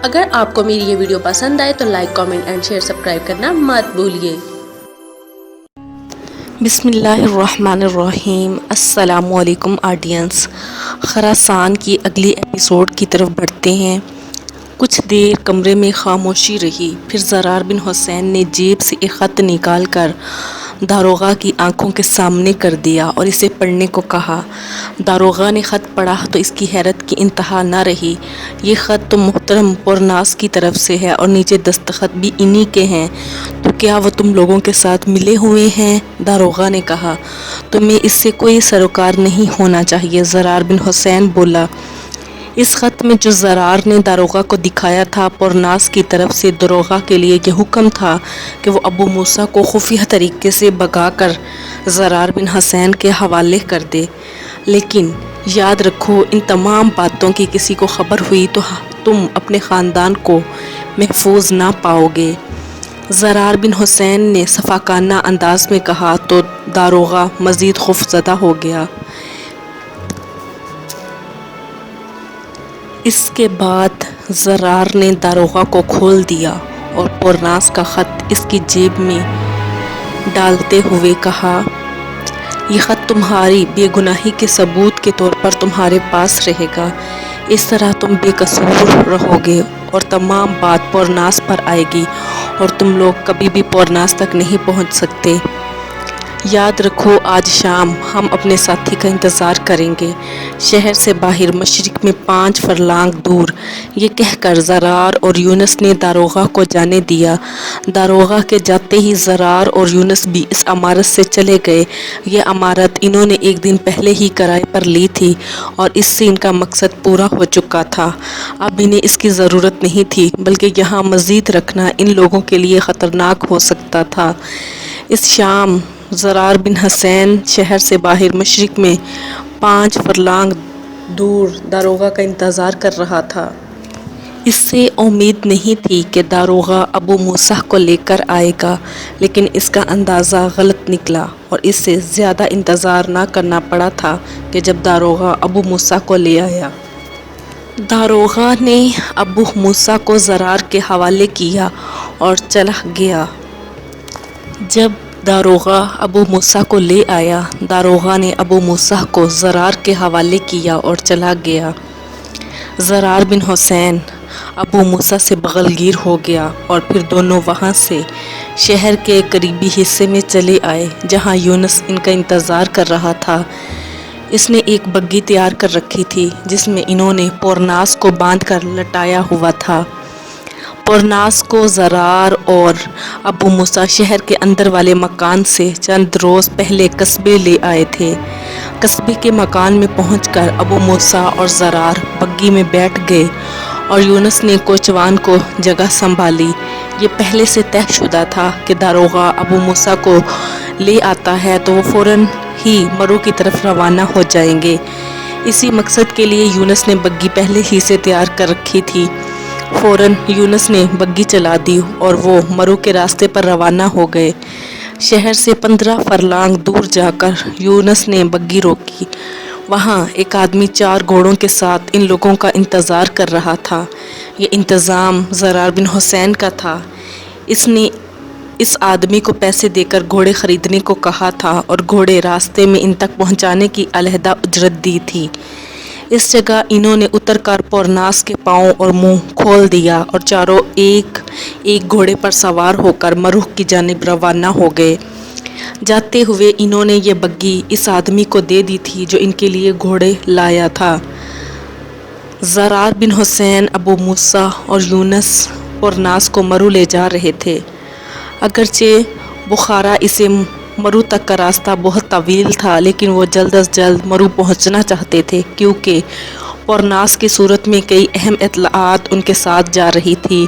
اگر آپ کو میری یہ ویڈیو پسند آئے تو like, comment and share, subscribe کرنا مت بھولیے۔ بسم اللہ الرحمن الرحیم۔ السلام علیکم آڈینس، خراسان کی اگلی ایپیسوڈ کی طرف بڑھتے ہیں۔ کچھ دیر کمرے میں خاموشی رہی، پھر زرار بن حسین نے جیب سے ایک خط نکال کر داروغہ کی آنکھوں کے سامنے کر دیا اور اسے پڑھنے کو کہا۔ داروغہ نے خط پڑھا تو اس کی حیرت کی انتہا نہ رہی۔ یہ خط تو محترم پورناس کی طرف سے ہے اور نیچے دستخط بھی انہی کے ہیں، تو کیا وہ تم لوگوں کے ساتھ ملے ہوئے ہیں؟ داروغہ نے کہا۔ تمہیں اس سے کوئی سروکار نہیں ہونا چاہیے، زرار بن حسین بولا۔ اس خط میں جو زرار نے داروغہ کو دکھایا تھا، پورناس کی طرف سے داروغہ کے لیے یہ حکم تھا کہ وہ ابو موسیٰ کو خفیہ طریقے سے بھگا کر زرار بن حسین کے حوالے کر دے۔ لیکن یاد رکھو، ان تمام باتوں کی کسی کو خبر ہوئی تو تم اپنے خاندان کو محفوظ نہ پاؤ گے۔ زرار بن حسین نے صفاقانہ انداز میں کہا تو داروغہ مزید خوفزدہ ہو گیا۔ اس کے بعد زرار نے داروغہ کو کھول دیا اور پورناس کا خط اس کی جیب میں ڈالتے ہوئے کہا، یہ خط تمہاری بے گناہی کے ثبوت کے طور پر تمہارے پاس رہے گا۔ اس طرح تم بے قصور رہو گے اور تمام بات پورناس پر آئے گی اور تم لوگ کبھی بھی پورناس تک نہیں پہنچ سکتے۔ یاد رکھو، آج شام ہم اپنے ساتھی کا انتظار کریں گے، شہر سے باہر مشرق میں 5 فرلانگ دور۔ یہ کہہ کر زرار اور یونس نے داروغہ کو جانے دیا۔ داروغہ کے جاتے ہی زرار اور یونس بھی اس عمارت سے چلے گئے۔ یہ عمارت انہوں نے ایک دن پہلے ہی کرائے پر لی تھی اور اس سے ان کا مقصد پورا ہو چکا تھا۔ اب انہیں اس کی ضرورت نہیں تھی، بلکہ یہاں مزید رکھنا ان لوگوں کے لیے خطرناک ہو سکتا تھا۔ اس شام زرار بن حسین شہر سے باہر مشرق میں 5 فرلانگ دور داروغہ کا انتظار کر رہا تھا۔ اس سے امید نہیں تھی کہ داروغہ ابو موسیٰ کو لے کر آئے گا، لیکن اس کا اندازہ غلط نکلا اور اس سے زیادہ انتظار نہ کرنا پڑا تھا کہ جب داروغہ ابو موسیٰ کو لے آیا۔ داروغہ نے ابو موسیٰ کو زرار کے حوالے کیا اور چلا گیا۔ جب داروغہ ابو موسیٰ کو لے آیا، داروغہ نے ابو موسیٰ کو زرار کے حوالے کیا اور چلا گیا۔ زرار بن حسین ابو موسیٰ سے بغلگیر ہو گیا اور پھر دونوں وہاں سے شہر کے قریبی حصے میں چلے آئے جہاں یونس ان کا انتظار کر رہا تھا۔ اس نے ایک بگھی تیار کر رکھی تھی جس میں انہوں نے پورناس کو باندھ کر لٹایا ہوا تھا۔ پورناس کو زرار اور ابو موسیٰ شہر کے اندر والے مکان سے چند روز پہلے قصبے لے آئے تھے۔ قصبے کے مکان میں پہنچ کر ابو موسیٰ اور زرار بگھی میں بیٹھ گئے اور یونس نے کوچوان کو جگہ سنبھالی۔ یہ پہلے سے طے شدہ تھا کہ داروغہ ابو موسیٰ کو لے آتا ہے تو وہ فوراً ہی مرو کی طرف روانہ ہو جائیں گے۔ اسی مقصد کے لیے یونس نے بگھی پہلے ہی سے تیار کر رکھی تھی۔ فوراً یونس نے بگھی چلا دی اور وہ مرو کے راستے پر روانہ ہو گئے۔ شہر سے 15 فرلانگ دور جا کر یونس نے بگھی روکی۔ وہاں ایک آدمی 4 گھوڑوں کے ساتھ ان لوگوں کا انتظار کر رہا تھا۔ یہ انتظام زرار بن حسین کا تھا۔ اس نے اس آدمی کو پیسے دے کر گھوڑے خریدنے کو کہا تھا اور گھوڑے راستے میں ان تک پہنچانے کی علیحدہ اجرت دی تھی۔ اس جگہ انہوں نے اتر کر پورناس کے پاؤں اور منہ کھول دیا اور چاروں ایک ایک گھوڑے پر سوار ہو کر مروہ کی جانب روانہ ہو گئے۔ جاتے ہوئے انہوں نے یہ بگھی اس آدمی کو دے دی تھی جو ان کے لیے گھوڑے لایا تھا۔ زرار بن حسین، ابو موسیٰ اور یونس پورناس کو مرو لے جا رہے تھے۔ اگرچہ بخارا اسے مرو تک کا راستہ بہت طویل تھا، لیکن وہ جلد از جلد مرو پہنچنا چاہتے تھے کیونکہ پورناس کی صورت میں کئی اہم اطلاعات ان کے ساتھ جا رہی تھی۔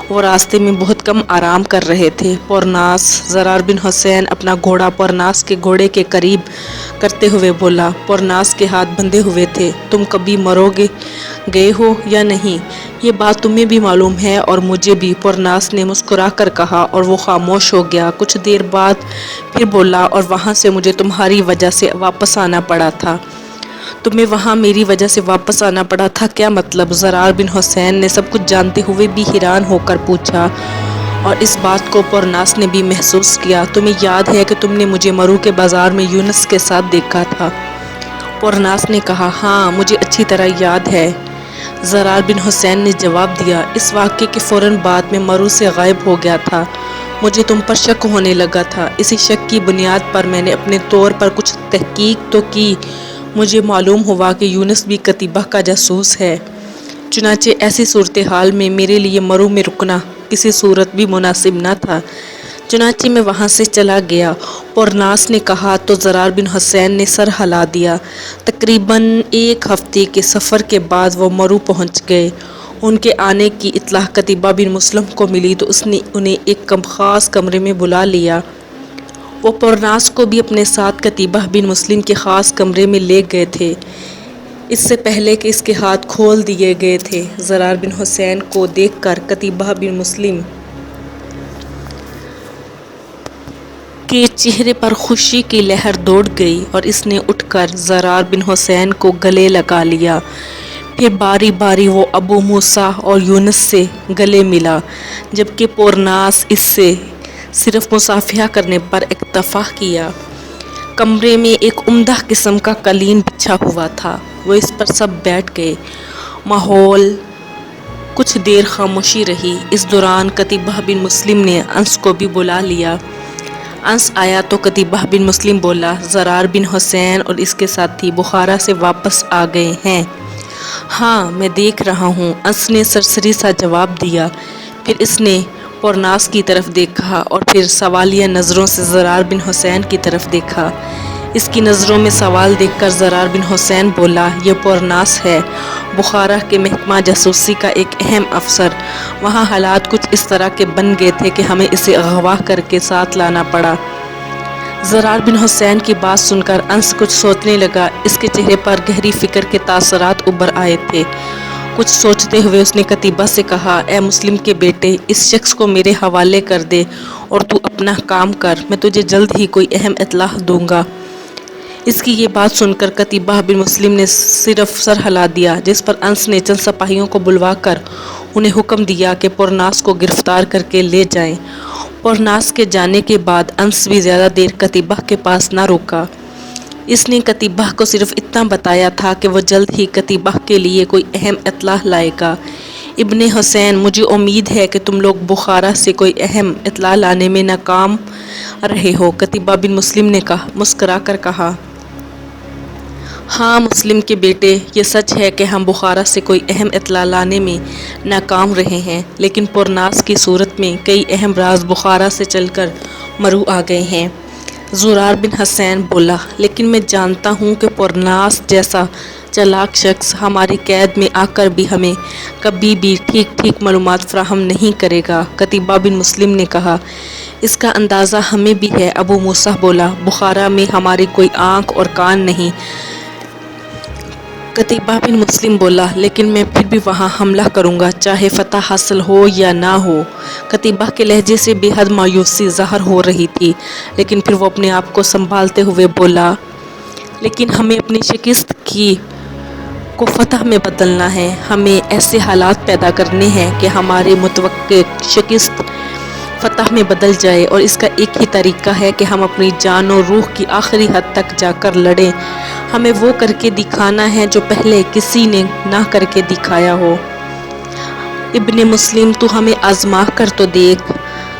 وہ راستے میں بہت کم آرام کر رہے تھے۔ پورناس زرار بن حسین اپنا گھوڑا پورناس کے گھوڑے کے قریب کرتے ہوئے بولا۔ پورناس کے ہاتھ بندھے ہوئے تھے۔ تم کبھی مرو گئے ہو یا نہیں؟ یہ بات تمہیں بھی معلوم ہے اور مجھے بھی، پورناس نے مسکرا کر کہا اور وہ خاموش ہو گیا۔ کچھ دیر بعد پھر بولا، اور وہاں سے مجھے تمہاری وجہ سے واپس آنا پڑا تھا۔ تمہیں وہاں میری وجہ سے واپس آنا پڑا تھا، کیا مطلب؟ زرار بن حسین نے سب کچھ جانتے ہوئے بھی حیران ہو کر پوچھا، اور اس بات کو پرناس نے بھی محسوس کیا۔ تمہیں یاد ہے کہ تم نے مجھے مرو کے بازار میں یونس کے ساتھ دیکھا تھا؟ پرناس نے کہا، ہاں مجھے اچھی طرح یاد ہے۔ زرار بن حسین نے جواب دیا، اس واقعے کے فوراً بعد میں مرو سے غائب ہو گیا تھا۔ مجھے تم پر شک ہونے لگا تھا۔ اسی شک کی بنیاد پر میں نے اپنے طور پر کچھ تحقیق تو کی۔ مجھے معلوم ہوا کہ یونس بھی قتیبہ کا جاسوس ہے۔ چنانچہ ایسی صورتحال میں میرے لیے مرو میں رکنا کسی صورت بھی مناسب نہ تھا، چنانچہ میں وہاں سے چلا گیا۔ پرناس نے کہا تو زرار بن حسین نے سر ہلا دیا۔ تقریباً 1 ہفتے کے سفر کے بعد وہ مرو پہنچ گئے۔ ان کے آنے کی اطلاع قتیبہ بن مسلم کو ملی تو اس نے انہیں ایک خاص کمرے میں بلا لیا۔ وہ پرناس کو بھی اپنے ساتھ قتیبہ بن مسلم کے خاص کمرے میں لے گئے تھے، اس سے پہلے کہ اس کے ہاتھ کھول دیے گئے تھے۔ زرار بن حسین کو دیکھ کر قتیبہ بن مسلم کے چہرے پر خوشی کی لہر دوڑ گئی اور اس نے اٹھ کر زرار بن حسین کو گلے لگا لیا۔ پھر باری باری وہ ابو موسیٰ اور یونس سے گلے ملا، جبکہ پرناس اس سے صرف مصافحہ کرنے پر اکتفا کیا۔ کمرے میں ایک عمدہ قسم کا قالین بچھا ہوا تھا، وہ اس پر سب بیٹھ گئے۔ ماحول کچھ دیر خاموشی رہی۔ اس دوران قتیبہ بن مسلم نے انس کو بھی بلا لیا۔ انس آیا تو قتیبہ بن مسلم بولا، زرار بن حسین اور اس کے ساتھی بخارا سے واپس آ گئے ہیں۔ ہاں میں دیکھ رہا ہوں، انس نے سرسری سا جواب دیا۔ پھر اس نے پرناس کی طرف دیکھا اور پھر سوالیہ نظروں سے زرار بن حسین کی طرف دیکھا۔ اس کی نظروں میں سوال دیکھ کر زرار بن حسین بولا، یہ پرناس ہے، بخارا کے محکمہ جاسوسی کا ایک اہم افسر۔ وہاں حالات کچھ اس طرح کے بن گئے تھے کہ ہمیں اسے اغوا کر کے ساتھ لانا پڑا۔ زرار بن حسین کی بات سن کر انس کچھ سوچنے لگا۔ اس کے چہرے پر گہری فکر کے تاثرات ابھر آئے تھے۔ کچھ سوچتے ہوئے اس نے قتیبہ سے کہا، اے مسلم کے بیٹے، اس شخص کو میرے حوالے کر دے اور تو اپنا کام کر، میں تجھے جلد ہی کوئی اہم اطلاع دوں گا۔ اس کی یہ بات سن کر قتیبہ بن مسلم نے صرف سر ہلا دیا، جس پر انس نے چند سپاہیوں کو بلوا کر انہیں حکم دیا کہ پرناس کو گرفتار کر کے لے جائیں۔ پرناس کے جانے کے بعد انس بھی زیادہ دیر قتیبہ کے پاس نہ رکا۔ اس نے قتیبہ کو صرف اتنا بتایا تھا کہ وہ جلد ہی قتیبہ کے لیے کوئی اہم اطلاع لائے گا۔ ابن حسین، مجھے امید ہے کہ تم لوگ بخارا سے کوئی اہم اطلاع لانے میں ناکام رہے ہو، قتیبہ بن مسلم نے مسکرا کر کہا۔ ہاں مسلم کے بیٹے، یہ سچ ہے کہ ہم بخارا سے کوئی اہم اطلاع لانے میں ناکام رہے ہیں، لیکن پرناس کی صورت میں کئی اہم راز بخارا سے چل کر مرو آ گئے ہیں۔ زرار بن حسین بولا، لیکن میں جانتا ہوں کہ پرناس جیسا چالاک شخص ہماری قید میں آ کر بھی ہمیں کبھی بھی ٹھیک معلومات فراہم نہیں کرے گا۔ قتیبہ بن مسلم نے کہا، اس کا اندازہ ہمیں بھی ہے۔ ابو موسیٰ بولا، بخارا میں ہماری کوئی آنکھ اور کان نہیں۔ قتیبہ بن مسلم بولا، لیکن میں پھر بھی وہاں حملہ کروں گا، چاہے فتح حاصل ہو یا نہ ہو۔ قتیبہ کے لہجے سے بے حد مایوسی ظاہر ہو رہی تھی، لیکن پھر وہ اپنے آپ کو سنبھالتے ہوئے بولا، لیکن ہمیں اپنی شکست کو فتح میں بدلنا ہے۔ ہمیں ایسے حالات پیدا کرنے ہیں کہ ہمارے متوقع شکست فتح میں بدل جائے، اور اس کا ایک ہی طریقہ ہے کہ ہم اپنی جان و روح کی آخری حد تک جا کر لڑیں۔ ہمیں وہ کر کے دکھانا ہے جو پہلے کسی نے نہ کر کے دکھایا ہو۔ ابن مسلم، تو ہمیں آزما کر تو دیکھ،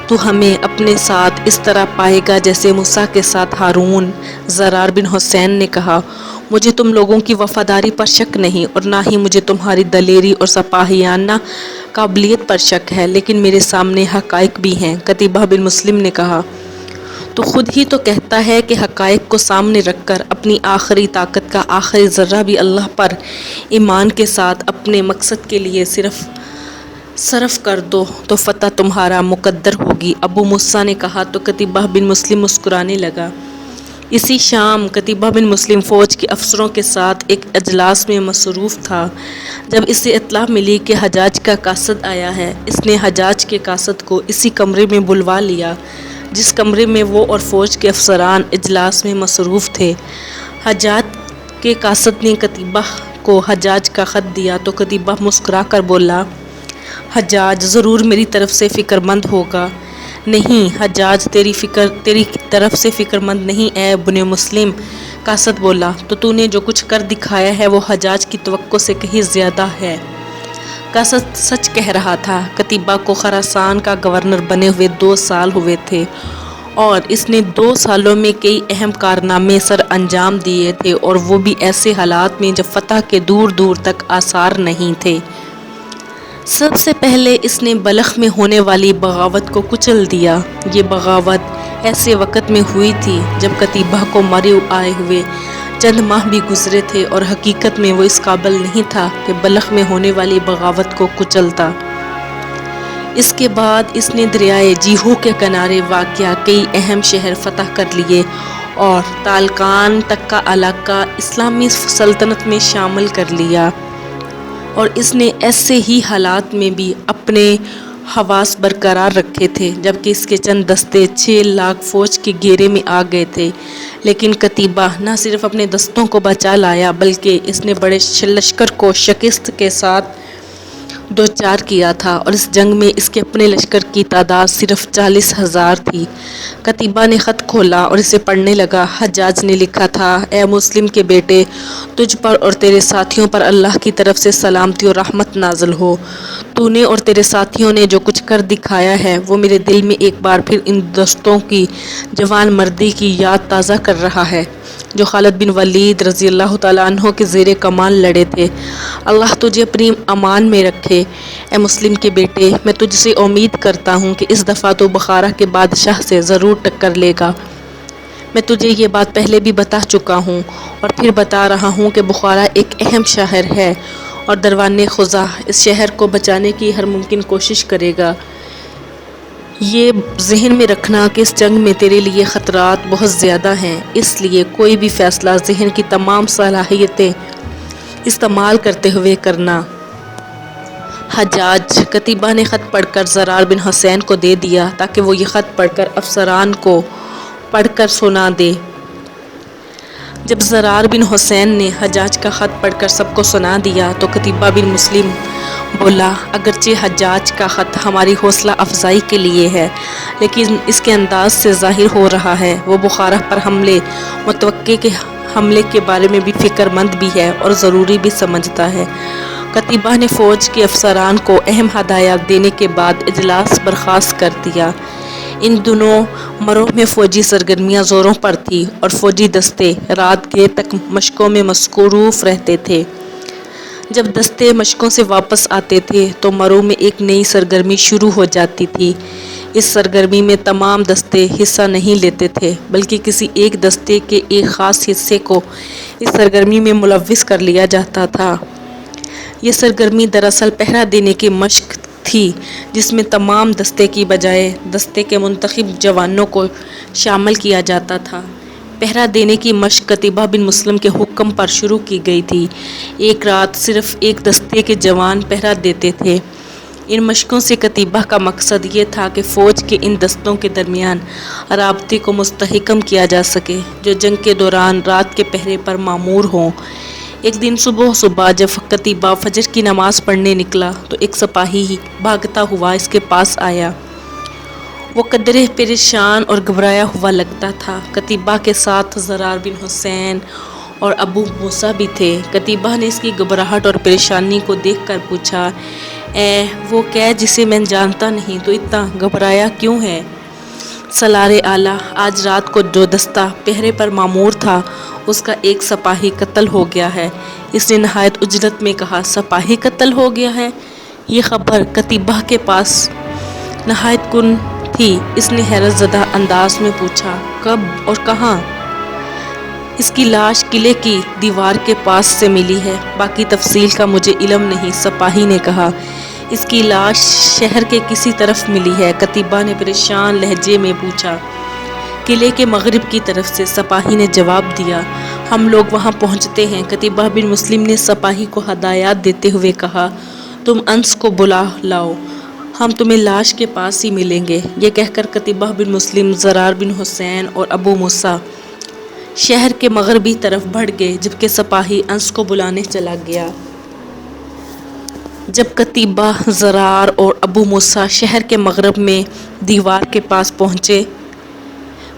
تو ہمیں اپنے ساتھ اس طرح پائے گا جیسے موسیٰ کے ساتھ ہارون۔ زرار بن حسین نے کہا، مجھے تم لوگوں کی وفاداری پر شک نہیں، اور نہ ہی مجھے تمہاری دلیری اور سپاہیانہ قابلیت پر شک ہے، لیکن میرے سامنے حقائق بھی ہیں۔ قتیبہ بن مسلم نے کہا، تو خود ہی تو کہتا ہے کہ حقائق کو سامنے رکھ کر اپنی آخری طاقت کا آخری ذرہ بھی اللہ پر ایمان کے ساتھ اپنے مقصد کے لیے صرف کر دو تو فتح تمہارا مقدر ہوگی۔ ابو موسیٰ نے کہا تو قتیبہ بن مسلم مسکرانے لگا۔ اسی شام قتیبہ بن مسلم فوج کے افسروں کے ساتھ ایک اجلاس میں مصروف تھا۔ جب اسے اطلاع ملی کہ حجاج کا قاصد آیا ہے، اس نے حجاج کے قاصد کو اسی کمرے میں بلوا لیا جس کمرے میں وہ اور فوج کے افسران اجلاس میں مصروف تھے۔ حجاج کہ قاصد نے قتیبہ کو حجاج کا خط دیا تو قتیبہ مسکرا کر بولا، حجاج ضرور میری طرف سے فکر مند ہوگا۔ نہیں حجاج، تیری طرف سے فکر مند نہیں اے ابن مسلم، قاصد بولا، تو نے جو کچھ کر دکھایا ہے وہ حجاج کی توقع سے کہیں زیادہ ہے۔ قاصد سچ کہہ رہا تھا۔ قتیبہ کو خراسان کا گورنر بنے ہوئے 2 سال ہوئے تھے اور اس نے 2 سالوں میں کئی اہم کارنامے سر انجام دیے تھے، اور وہ بھی ایسے حالات میں جب فتح کے دور دور تک آثار نہیں تھے۔ سب سے پہلے اس نے بلخ میں ہونے والی بغاوت کو کچل دیا۔ یہ بغاوت ایسے وقت میں ہوئی تھی جب قتیبہ کو مرے آئے ہوئے چند ماہ بھی گزرے تھے، اور حقیقت میں وہ اس قابل نہیں تھا کہ بلخ میں ہونے والی بغاوت کو کچلتا۔ اس کے بعد اس نے دریائے جیہو کے کنارے واقع کئی اہم شہر فتح کر لیے اور تالقان تک کا علاقہ اسلامی سلطنت میں شامل کر لیا، اور اس نے ایسے ہی حالات میں بھی اپنے حواس برقرار رکھے تھے جبکہ اس کے چند دستے 6 لاکھ فوج کے گھیرے میں آ گئے تھے۔ لیکن قتیبہ نہ صرف اپنے دستوں کو بچا لایا بلکہ اس نے بڑے لشکر کو شکست کے ساتھ دوچار کیا تھا، اور اس جنگ میں اس کے اپنے لشکر کی تعداد صرف 40,000 تھی۔ قتیبہ نے خط کھولا اور اسے پڑھنے لگا۔ حجاج نے لکھا تھا، اے مسلم کے بیٹے، تجھ پر اور تیرے ساتھیوں پر اللہ کی طرف سے سلامتی اور رحمت نازل ہو۔ تو نے اور تیرے ساتھیوں نے جو کچھ کر دکھایا ہے وہ میرے دل میں ایک بار پھر ان دوستوں کی جوان مردی کی یاد تازہ کر رہا ہے جو خالد بن ولید رضی اللہ تعالیٰ عنہ کے زیر کمان لڑے تھے۔ اللہ تجھے اپنی امان میں رکھے۔ اے مسلم کے بیٹے، میں تجھ سے امید کرتا ہوں کہ اس دفعہ تو بخارا کے بادشاہ سے ضرور ٹکر لے گا۔ میں تجھے یہ بات پہلے بھی بتا چکا ہوں اور پھر بتا رہا ہوں کہ بخارا ایک اہم شہر ہے اور دروان خزاع اس شہر کو بچانے کی ہر ممکن کوشش کرے گا۔ یہ ذہن میں رکھنا کہ اس جنگ میں تیرے لیے خطرات بہت زیادہ ہیں، اس لیے کوئی بھی فیصلہ ذہن کی تمام صلاحیتیں استعمال کرتے ہوئے کرنا۔ حجاج، قتیبہ نے خط پڑھ کر زرار بن حسین کو دے دیا تاکہ وہ یہ خط پڑھ کر افسران کو پڑھ کر سنا دے۔ جب زرار بن حسین نے حجاج کا خط پڑھ کر سب کو سنا دیا تو قتیبہ بن مسلم بولا، اگرچہ حجاج کا خط ہماری حوصلہ افزائی کے لیے ہے لیکن اس کے انداز سے ظاہر ہو رہا ہے وہ بخارا پر متوقع کے حملے کے بارے میں بھی فکر مند بھی ہے اور ضروری بھی سمجھتا ہے۔ قتیبہ نے فوج کے افسران کو اہم ہدایات دینے کے بعد اجلاس برخاست کر دیا۔ ان دنوں مرو میں فوجی سرگرمیاں زوروں پر تھی اور فوجی دستے رات دیر تک مشقوں میں مصروف رہتے تھے۔ جب دستے مشقوں سے واپس آتے تھے تو مرو میں ایک نئی سرگرمی شروع ہو جاتی تھی۔ اس سرگرمی میں تمام دستے حصہ نہیں لیتے تھے بلکہ کسی ایک دستے کے ایک خاص حصے کو اس سرگرمی میں ملوث کر لیا جاتا تھا۔ یہ سرگرمی دراصل پہرا دینے کی مشق تھی جس میں تمام دستے کی بجائے دستے کے منتخب جوانوں کو شامل کیا جاتا تھا۔ پہرا دینے کی مشق قتیبہ بن مسلم کے حکم پر شروع کی گئی تھی۔ ایک رات صرف ایک دستے کے جوان پہرا دیتے تھے۔ ان مشقوں سے قتیبہ کا مقصد یہ تھا کہ فوج کے ان دستوں کے درمیان رابطے کو مستحکم کیا جا سکے جو جنگ کے دوران رات کے پہرے پر مامور ہوں۔ ایک دن صبح جب قتیبہ فجر کی نماز پڑھنے نکلا تو ایک سپاہی بھاگتا ہوا اس کے پاس آیا۔ وہ قدرے پریشان اور گھبرایا ہوا لگتا تھا۔ قتیبہ کے ساتھ زرار بن حسین اور ابو موسیٰ بھی تھے۔ قتیبہ نے اس کی گھبراہٹ اور پریشانی کو دیکھ کر پوچھا، اے وہ قید جسے میں جانتا نہیں تو اتنا گھبرایا کیوں ہے؟ سالار اعلیٰ، آج رات کو جو دستہ پہرے پر مامور تھا اس کا ایک سپاہی قتل ہو گیا ہے۔ اس نے نہایت عجلت میں کہا، سپاہی قتل ہو گیا ہے؟ یہ خبر قتیبہ کے پاس نہایت کن تھی۔ اس نے حیرت زدہ انداز میں پوچھا، کب اور کہاں؟ اس کی لاش قلعے کی دیوار کے پاس سے ملی ہے، باقی تفصیل کا مجھے علم نہیں، سپاہی نے کہا۔ اس کی لاش شہر کے کسی طرف ملی ہے؟ قتیبہ نے پریشان لہجے میں پوچھا۔ قلعے کے مغرب کی طرف سے، سپاہی نے جواب دیا۔ ہم لوگ وہاں پہنچتے ہیں۔ قتیبہ بن مسلم نے سپاہی کو ہدایات دیتے ہوئے کہا، تم انس کو بلا لاؤ، ہم تمہیں لاش کے پاس ہی ملیں گے۔ یہ کہہ کر قتیبہ بن مسلم، زرار بن حسین اور ابو موسیٰ شہر کے مغربی طرف بڑھ گئے جبکہ سپاہی انس کو بلانے چلا گیا۔ جب قتیبہ، زرار اور ابو موسیٰ شہر کے مغرب میں دیوار کے پاس پہنچے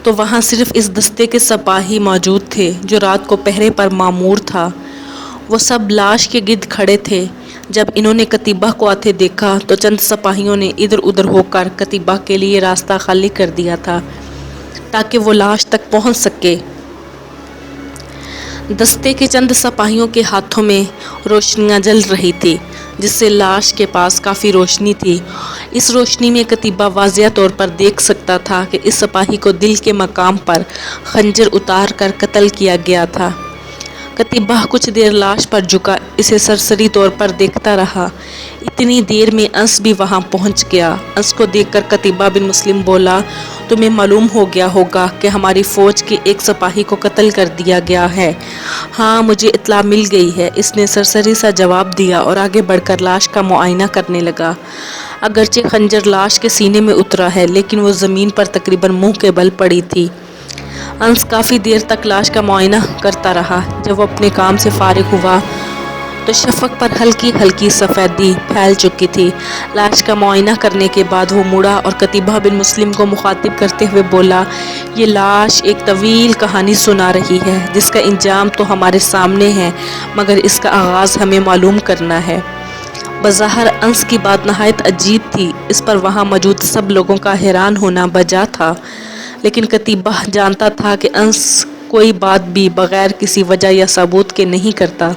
تو وہاں صرف اس دستے کے سپاہی موجود تھے جو رات کو پہرے پر مامور تھا۔ وہ سب لاش کے گرد کھڑے تھے۔ جب انہوں نے قتیبہ کو آتے دیکھا تو چند سپاہیوں نے ادھر ادھر ہو کر قتیبہ کے لیے راستہ خالی کر دیا تھا تاکہ وہ لاش تک پہنچ سکے۔ دستے کے چند سپاہیوں کے ہاتھوں میں روشنیاں جل رہی تھی جس سے لاش کے پاس کافی روشنی تھی۔ اس روشنی میں قتیبہ واضح طور پر دیکھ سکتا تھا کہ اس سپاہی کو دل کے مقام پر خنجر اتار کر قتل کیا گیا تھا۔ قتیبہ کچھ دیر لاش پر جھکا اسے سرسری طور پر دیکھتا رہا۔ اتنی دیر میں انس بھی وہاں پہنچ گیا۔ انس کو دیکھ کر قتیبہ بن مسلم بولا، تمہیں معلوم ہو گیا ہوگا کہ ہماری فوج کے ایک سپاہی کو قتل کر دیا گیا ہے۔ ہاں مجھے اطلاع مل گئی ہے، اس نے سرسری سا جواب دیا اور آگے بڑھ کر لاش کا معائنہ کرنے لگا۔ اگرچہ خنجر لاش کے سینے میں اترا ہے لیکن وہ زمین پر تقریباً منہ کے بل پڑی تھی۔ انس کافی دیر تک لاش کا معائنہ کرتا رہا۔ جب وہ اپنے کام سے فارغ ہوا تو شفق پر ہلکی ہلکی سفیدی پھیل چکی تھی۔ لاش کا معائنہ کرنے کے بعد وہ مڑا اور قتیبہ بن مسلم کو مخاطب کرتے ہوئے بولا، یہ لاش ایک طویل کہانی سنا رہی ہے جس کا انجام تو ہمارے سامنے ہے مگر اس کا آغاز ہمیں معلوم کرنا ہے۔ بظاہر انس کی بات نہایت عجیب تھی، اس پر وہاں موجود سب لوگوں کا حیران ہونا بجا تھا، لیکن قتیبہ جانتا تھا کہ انس کوئی بات بھی بغیر کسی وجہ یا ثبوت کے نہیں کرتا،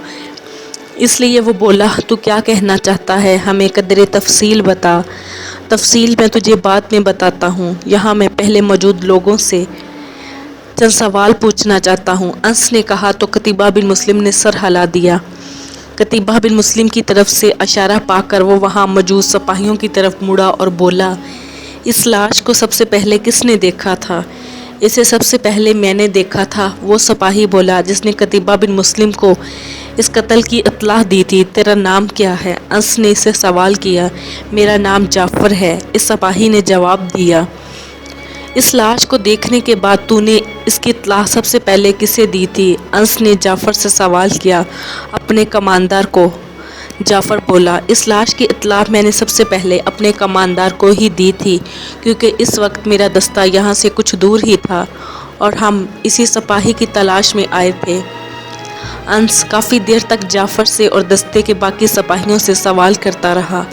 اس لیے وہ بولا، تو کیا کہنا چاہتا ہے، ہمیں قدرے تفصیل بتا۔ تفصیل میں تجھے بعد میں بتاتا ہوں، یہاں میں پہلے موجود لوگوں سے چند سوال پوچھنا چاہتا ہوں۔ انس نے کہا تو قتیبہ بن مسلم نے سر ہلا دیا۔ قتیبہ بن مسلم کی طرف سے اشارہ پا کر وہ وہاں موجود سپاہیوں کی طرف مڑا اور بولا، اس لاش کو سب سے پہلے کس نے دیکھا تھا؟ اسے سب سے پہلے میں نے دیکھا تھا، وہ سپاہی بولا جس نے قتیبہ بن مسلم کو اس قتل کی اطلاع دی تھی۔ تیرا نام کیا ہے؟ انس نے اسے سوال کیا۔ میرا نام جعفر ہے، اس سپاہی نے جواب دیا۔ اس لاش کو دیکھنے کے بعد تو نے اس کی اطلاع سب سے پہلے کسے دی تھی؟ انس نے جعفر سے سوال کیا۔ اپنے کماندار کو، جعفر بولا، اس لاش کی اطلاع میں نے سب سے پہلے اپنے کماندار کو ہی دی تھی کیونکہ اس وقت میرا دستہ یہاں سے کچھ دور ہی تھا اور ہم اسی سپاہی کی تلاش میں آئے تھے۔ انس کافی دیر تک جعفر سے اور دستے کے باقی سپاہیوں سے سوال کرتا رہا۔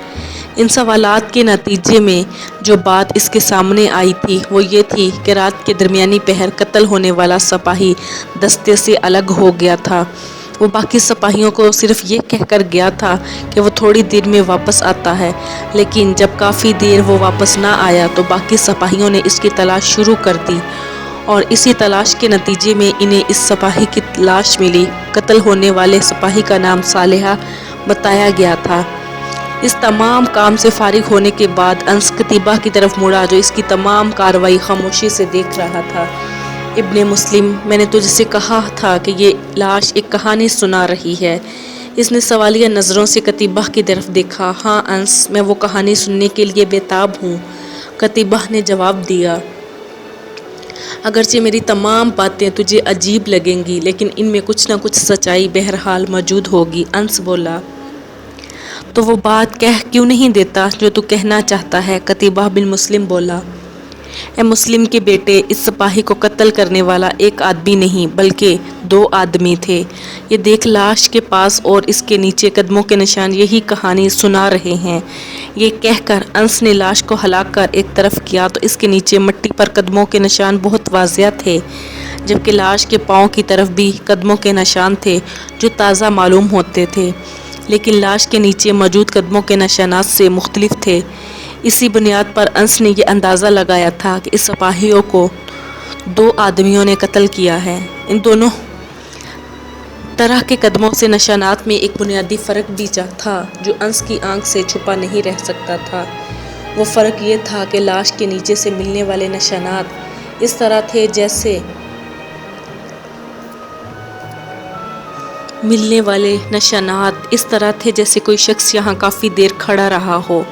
ان سوالات کے نتیجے میں جو بات اس کے سامنے آئی تھی وہ یہ تھی کہ رات کے درمیانی پہر قتل ہونے والا سپاہی دستے سے الگ ہو گیا تھا۔ وہ باقی سپاہیوں کو صرف یہ کہہ کر گیا تھا کہ وہ تھوڑی دیر میں واپس آتا ہے، لیکن جب کافی دیر وہ واپس نہ آیا تو باقی سپاہیوں نے اس کی تلاش شروع کر دی اور اسی تلاش کے نتیجے میں انہیں اس سپاہی کی لاش ملی۔ قتل ہونے والے سپاہی کا نام صالحہ بتایا گیا تھا۔ اس تمام کام سے فارغ ہونے کے بعد انس قتیبہ کی طرف مڑا جو اس کی تمام کارروائی خاموشی سے دیکھ رہا تھا۔ ابن مسلم، میں نے تجھ سے کہا تھا کہ یہ لاش ایک کہانی سنا رہی ہے۔ اس نے سوالیہ نظروں سے قتیبہ کی طرف دیکھا۔ ہاں انس، میں وہ کہانی سننے کے لیے بےتاب ہوں، قتیبہ نے جواب دیا۔ اگرچہ میری تمام باتیں تجھے عجیب لگیں گی لیکن ان میں کچھ نہ کچھ سچائی بہرحال موجود ہوگی، انس بولا۔ تو وہ بات کہہ کیوں نہیں دیتا جو تو کہنا چاہتا ہے؟ قتیبہ بن مسلم بولا۔ اے مسلم کے بیٹے، اس سپاہی کو قتل کرنے والا ایک آدمی نہیں بلکہ دو آدمی تھے۔ یہ دیکھ لاش کے پاس اور اس کے نیچے قدموں کے نشان یہی کہانی سنا رہے ہیں۔ یہ کہہ کر انس نے لاش کو ہلا کر ایک طرف کیا تو اس کے نیچے مٹی پر قدموں کے نشان بہت واضح تھے، جبکہ لاش کے پاؤں کی طرف بھی قدموں کے نشان تھے جو تازہ معلوم ہوتے تھے، لیکن لاش کے نیچے موجود قدموں کے نشانات سے مختلف تھے۔ اسی بنیاد پر انس نے یہ اندازہ لگایا تھا کہ اس سپاہیوں کو دو آدمیوں نے قتل کیا ہے۔ ان دونوں طرح کے قدموں سے نشانات میں ایک بنیادی فرق بھی تھا جو انس کی آنکھ سے چھپا نہیں رہ سکتا تھا۔ وہ فرق یہ تھا کہ لاش کے نیچے سے ملنے والے نشانات اس طرح تھے جیسے کوئی شخص یہاں کافی دیر کھڑا رہا ہو،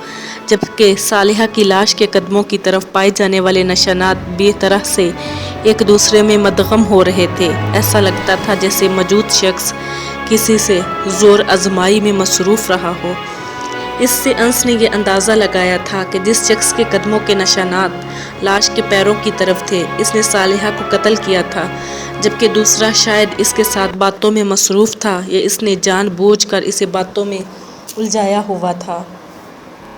جبکہ صالحہ کی لاش کے قدموں کی طرف پائے جانے والے نشانات بے طرح سے ایک دوسرے میں مدغم ہو رہے تھے۔ ایسا لگتا تھا جیسے موجود شخص کسی سے زور آزمائی میں مصروف رہا ہو۔ اس سے انس نے یہ اندازہ لگایا تھا کہ جس شخص کے قدموں کے نشانات لاش کے پیروں کی طرف تھے اس نے صالحہ کو قتل کیا تھا، جبکہ دوسرا شاید اس کے ساتھ باتوں میں مصروف تھا یا اس نے جان بوجھ کر اسے باتوں میں الجھایا ہوا تھا۔